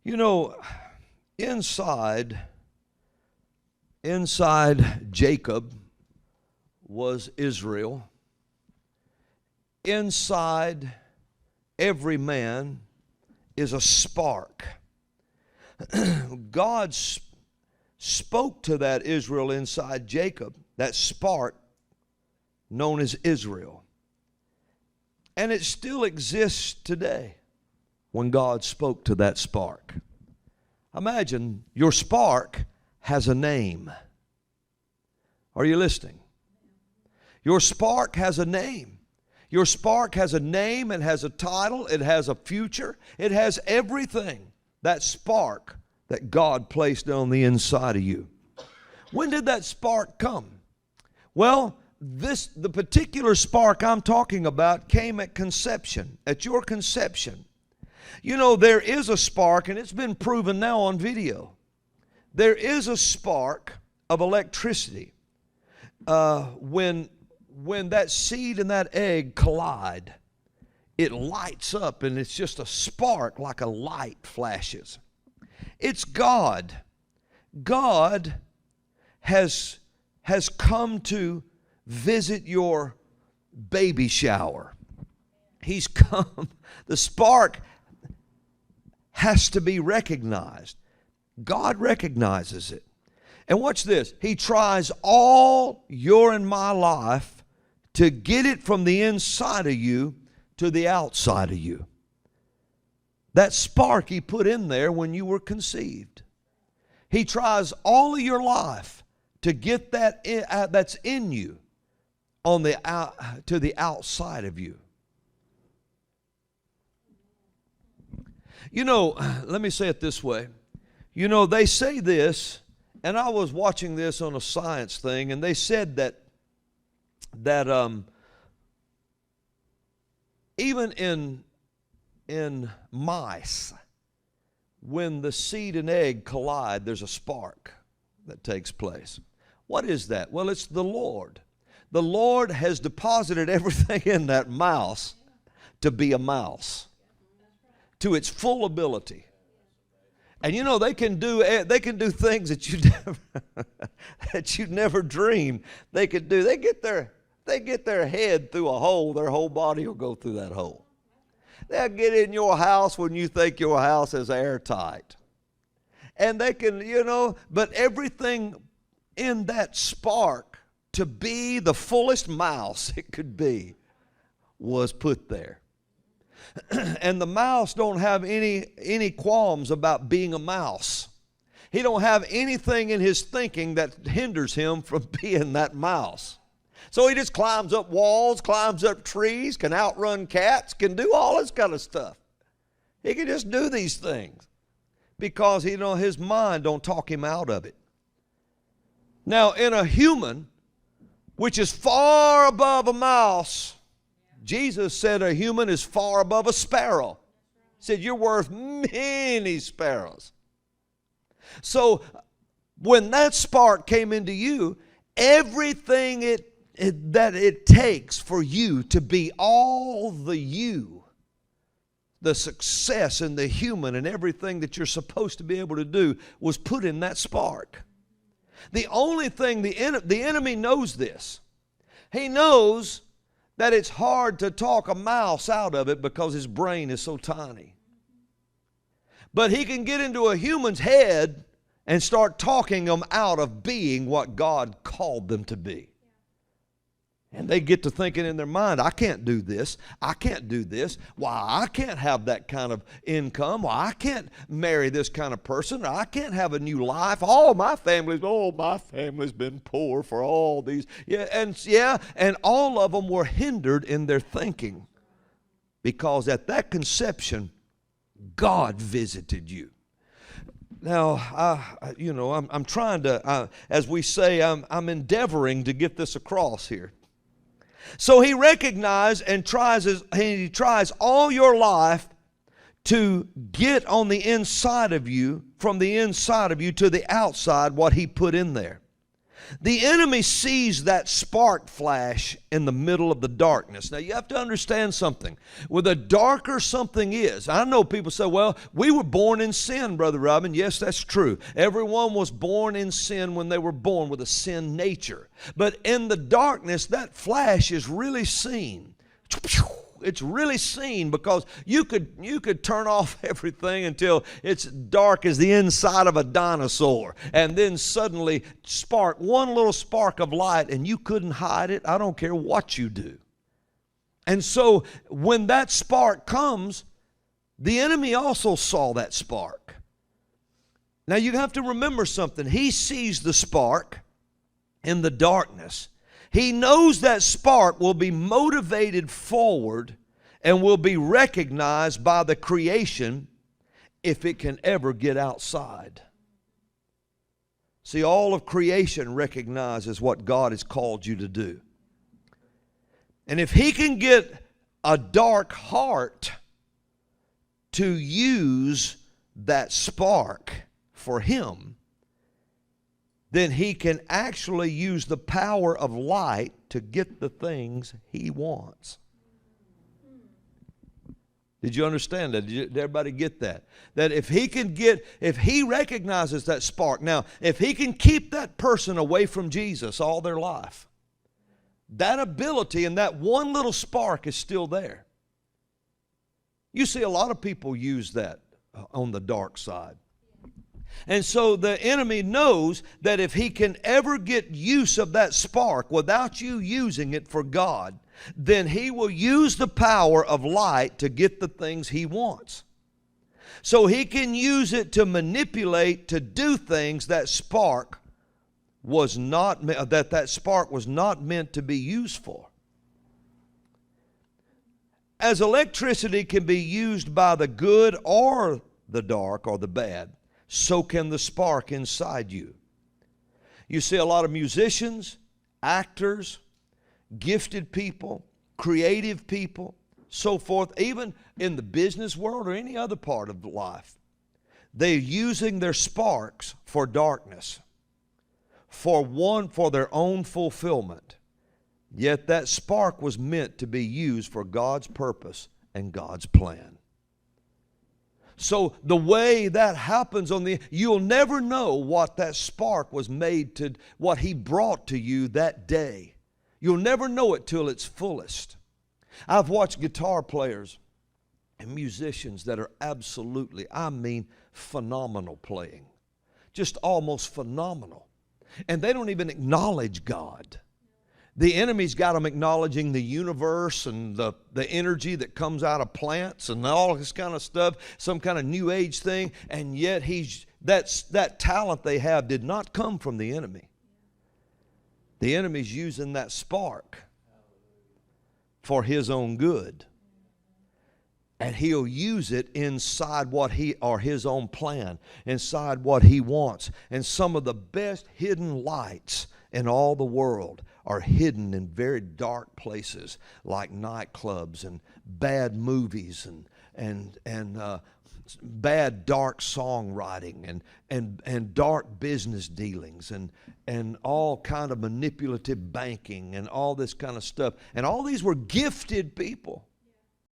You know, inside Jacob was Israel. Inside every man is a spark. God spoke to that Israel inside Jacob, that spark known as Israel. And it still exists today when God spoke to that spark. Imagine your spark has a name. Are you listening? Your spark has a name. Your spark has a name, it has a title, it has a future, it has everything. That spark that God placed on the inside of you. When did that spark come? Well, the particular spark I'm talking about came at conception, at your conception. You know, there is a spark, and it's been proven now on video. There is a spark of electricity when that seed and that egg collide. It lights up, and it's just a spark like a light flashes. It's God. God has come to visit your baby shower. He's come. The spark has to be recognized. God recognizes it. And watch this. He tries all your and my life to get it from the inside of you to the outside of you. That spark He put in there when you were conceived. He tries all of your life to get that that's in you on to the outside of you. You know, let me say it this way. You know, they say this, and I was watching this on a science thing, and they said that even in mice, when the seed and egg collide, there's a spark that takes place. What is that? Well, it's the Lord. The Lord has deposited everything in that mouse to be a mouse, to its full ability. And you know, they can do things that you never dreamed they could do. They get their head through a hole, their whole body will go through that hole. They'll get in your house when you think your house is airtight. And they can, you know, but everything in that spark to be the fullest mouse it could be was put there. And the mouse don't have any qualms about being a mouse. He don't have anything in his thinking that hinders him from being that mouse. So he just climbs up walls, climbs up trees, can outrun cats, can do all this kind of stuff. He can just do these things because his mind don't talk him out of it. Now, in a human, which is far above a mouse, Jesus said a human is far above a sparrow. He said, you're worth many sparrows. So when that spark came into you, everything that it takes for you to be all the you, the success and the human and everything that you're supposed to be able to do was put in that spark. The only thing, the enemy knows this. He knows that it's hard to talk a mouse out of it because his brain is so tiny. But he can get into a human's head and start talking them out of being what God called them to be. And they get to thinking in their mind, I can't do this. I can't do this. Why, I can't have that kind of income. Why, I can't marry this kind of person. I can't have a new life. My family's been poor for all these. And all of them were hindered in their thinking because at that conception, God visited you. Now, I'm trying to, as we say, I'm endeavoring to get this across here. So he recognized and he tries all your life to get on the inside of you, from the inside of you to the outside, what he put in there. The enemy sees that spark flash in the middle of the darkness. Now, you have to understand something. Well, the darker something is, I know people say, well, we were born in sin, Brother Robin. Yes, that's true. Everyone was born in sin when they were born with a sin nature. But in the darkness, that flash is really seen. It's really seen because you could turn off everything until it's dark as the inside of a dinosaur, and then suddenly one little spark of light, and you couldn't hide it. I don't care what you do. And so when that spark comes, the enemy also saw that spark. Now you have to remember something. He sees the spark in the darkness. He knows that spark will be motivated forward and will be recognized by the creation if it can ever get outside. See, all of creation recognizes what God has called you to do. And if he can get a dark heart to use that spark for him, then he can actually use the power of light to get the things he wants. Did you understand that? Did everybody get that? That if he recognizes that spark, now, if he can keep that person away from Jesus all their life, that ability and that one little spark is still there. You see a lot of people use that on the dark side. And so the enemy knows that if he can ever get use of that spark without you using it for God, then he will use the power of light to get the things he wants. So he can use it to manipulate, to do things that spark was not meant to be used for. As electricity can be used by the good or the dark or the bad, so can the spark inside you. You see a lot of musicians, actors, gifted people, creative people, so forth, even in the business world or any other part of life. They're using their sparks for darkness, for their own fulfillment. Yet that spark was meant to be used for God's purpose and God's plan. So the way that happens you'll never know what that spark was made to, what he brought to you that day. You'll never know it till it's fullest. I've watched guitar players and musicians that are absolutely, phenomenal playing. Just almost phenomenal. And they don't even acknowledge God. The enemy's got them acknowledging the universe and the energy that comes out of plants and all this kind of stuff, some kind of new age thing, and yet that talent they have did not come from the enemy. The enemy's using that spark for his own good. And he'll use it inside his own plan, inside what he wants. And some of the best hidden lights in all the world are hidden in very dark places like nightclubs and bad movies and bad dark songwriting and dark business dealings and all kind of manipulative banking and all this kind of stuff. And all these were gifted people.